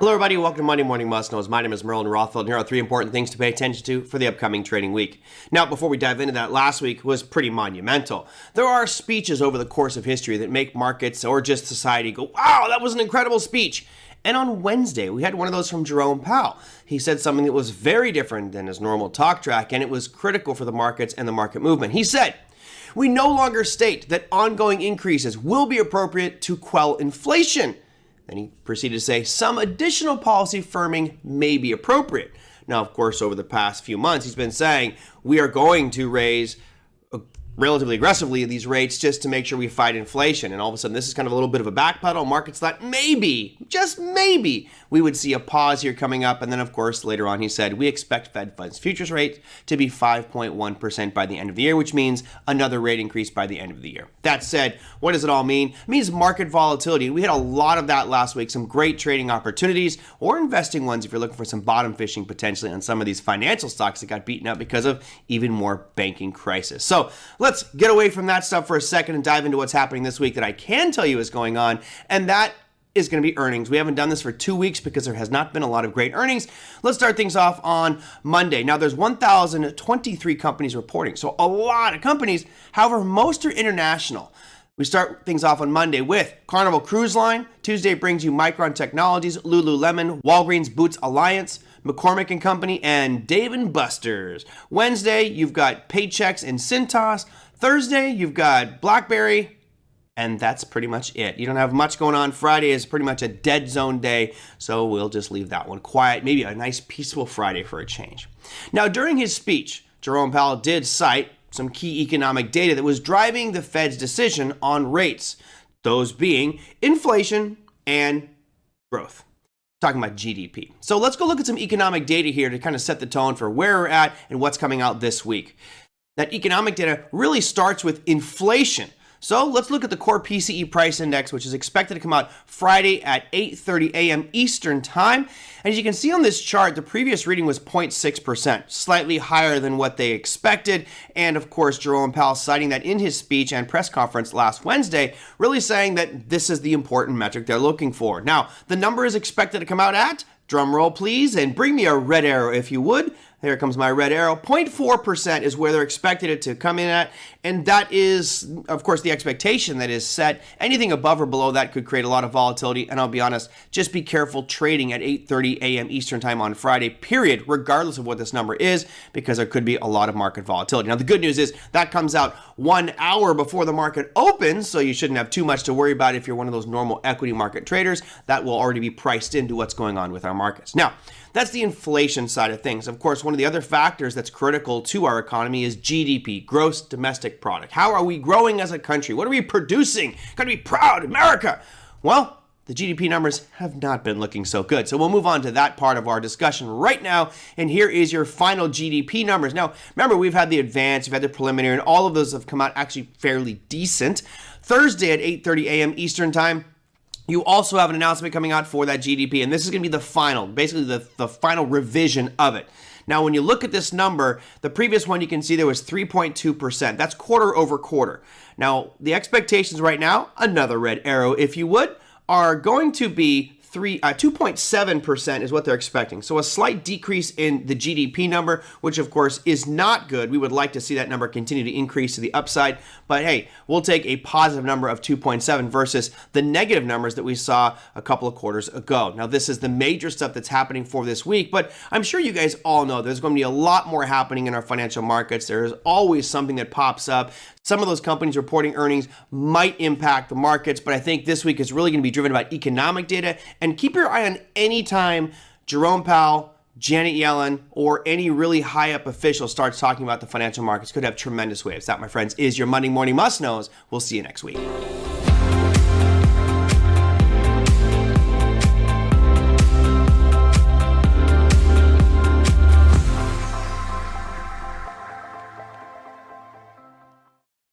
Hello, everybody. Welcome to Monday Morning Must Knows. My name is Merlin Rothfeld, and here are 3 important things to pay attention to for the upcoming trading week. Now, before we dive into that, last week was pretty monumental. There are speeches over the course of history that make markets or just society go, wow, that was an incredible speech. And on Wednesday, we had one of those from Jerome Powell. He said something that was very different than his normal talk track, and it was critical for the markets and the market movement. He said, "We no longer state that ongoing increases will be appropriate to quell inflation." And he proceeded to say some additional policy firming may be appropriate. Now, of course, over the past few months, he's been saying we are going to raise relatively aggressively these rates just to make sure we fight inflation. And all of a sudden, this is kind of a little bit of a backpedal. Markets thought maybe, just maybe, we would see a pause here coming up. And then, of course, later on, he said we expect Fed funds futures rate to be 5.1% by the end of the year, which means another rate increase by the end of the year. That said, what does it all mean? It means market volatility. We had a lot of that last week, some great trading opportunities or investing ones if you're looking for some bottom fishing potentially on some of these financial stocks that got beaten up because of even more banking crisis. So let's get away from that stuff for a second and dive into what's happening this week that I can tell you is going on, and that is going to be earnings. We haven't done this for 2 weeks because there has not been a lot of great earnings. Let's start things off on Monday. Now, there's 1,023 companies reporting, so a lot of companies. However, most are international. We start things off on Monday with Carnival Cruise Line. Tuesday brings you Micron Technologies, Lululemon, Walgreens Boots Alliance, McCormick & Company, and Dave & Buster's. Wednesday, you've got Paychex and Cintas. Thursday, you've got BlackBerry, and that's pretty much it. You don't have much going on. Friday is pretty much a dead zone day, so we'll just leave that one quiet. Maybe a nice peaceful Friday for a change. Now, during his speech, Jerome Powell did cite some key economic data that was driving the Fed's decision on rates, those being inflation and growth. Talking about GDP. So let's go look at some economic data here to kind of set the tone for where we're at and what's coming out this week. That economic data really starts with inflation. So let's look at the core PCE price index, which is expected to come out Friday at 8:30 a.m. Eastern time. And as you can see on this chart, the previous reading was 0.6%, slightly higher than what they expected. And of course, Jerome Powell citing that in his speech and press conference last Wednesday, really saying that this is the important metric they're looking for. Now, the number is expected to come out at, drum roll please, and bring me a red arrow if you would. There comes my red arrow. 0.4% is where they're expected it to come in at. And that is, of course, the expectation that is set. Anything above or below that could create a lot of volatility. And I'll be honest, just be careful trading at 8:30 a.m. Eastern time on Friday, period, regardless of what this number is, because there could be a lot of market volatility. Now, the good news is that comes out 1 hour before the market opens, so you shouldn't have too much to worry about if you're one of those normal equity market traders. That will already be priced into what's going on with our markets. Now, that's the inflation side of things. Of course, one of the other factors that's critical to our economy is GDP, gross domestic product. How are we growing as a country? What are we producing? Gotta be proud, America. Well, the GDP numbers have not been looking so good. So we'll move on to that part of our discussion right now. And here is your final GDP numbers. Now, remember, we've had the advanced, we've had the preliminary, and all of those have come out actually fairly decent. Thursday at 8:30 a.m. Eastern time, you also have an announcement coming out for that GDP, and this is going to be the final, basically the final revision of it. Now, when you look at this number, the previous one you can see there was 3.2%. That's quarter over quarter. Now, the expectations right now, another red arrow if you would, are going to be 2.7% is what they're expecting. So a slight decrease in the GDP number, which of course is not good. We would like to see that number continue to increase to the upside. But hey, we'll take a positive number of 2.7 versus the negative numbers that we saw a couple of quarters ago. Now, this is the major stuff that's happening for this week, but I'm sure you guys all know there's going to be a lot more happening in our financial markets. There is always something that pops up. Some of those companies reporting earnings might impact the markets, but I think this week is really going to be driven by economic data. And keep your eye on any time Jerome Powell, Janet Yellen, or any really high up official starts talking about the financial markets. Could have tremendous waves. That, my friends, is your Monday Morning Must Knows. We'll see you next week.